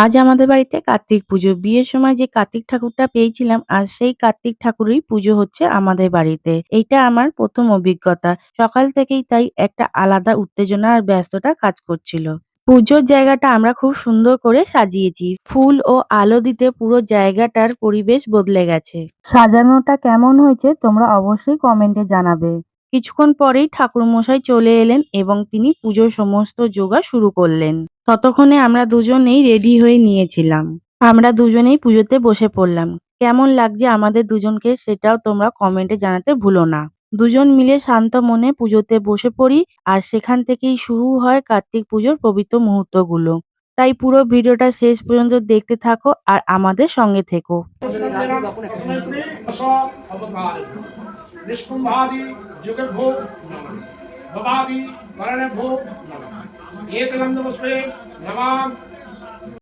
আজ আমাদের বাড়িতে কার্তিক পুজো। বিয়ের সময় যে কার্তিক ঠাকুরটা পেয়েছিলাম, আজ সেই কার্তিক ঠাকুরই পুজো হচ্ছে আমাদের বাড়িতে। এইটা আমার ১ম অভিজ্ঞতা। সকাল থেকেই তাই একটা আলাদা উত্তেজনা আর ব্যস্ততা কাজ করছিল। পুজোর জায়গাটা আমরা খুব সুন্দর করে সাজিয়েছি। ফুল ও আলো দিতে পুরো জায়গাটার পরিবেশ বদলে গেছে। সাজানোটা কেমন হয়েছে তোমরা অবশ্যই কমেন্টে জানাবে। কিছুক্ষণ পরেই ঠাকুরমশাই চলে এলেন এবং তিনি পুজোর সমস্ত যোগাড় শুরু করলেন। ততক্ষণে আমরা দুজনেই রেডি হয়ে নিয়েছিলাম। আমরা দুজনেই পুজোতে বসে পড়লাম। কেমন লাগছে আমাদের দুজনকে সেটাও তোমরা কমেন্টে জানাতে ভুলো না। দুজন মিলে শান্ত মনে পুজোতে বসে পড়ি আর সেখান থেকেই শুরু হয় কার্তিক পুজোর পবিত্র মুহূর্তগুলো। তাই পুরো ভিডিওটা শেষ পর্যন্ত দেখতে থাকো আর আমাদের সঙ্গে থেকো। निष्कुंभादि जुगल भोग भवादि वरण भोग एक लंद पुष्पे नमाम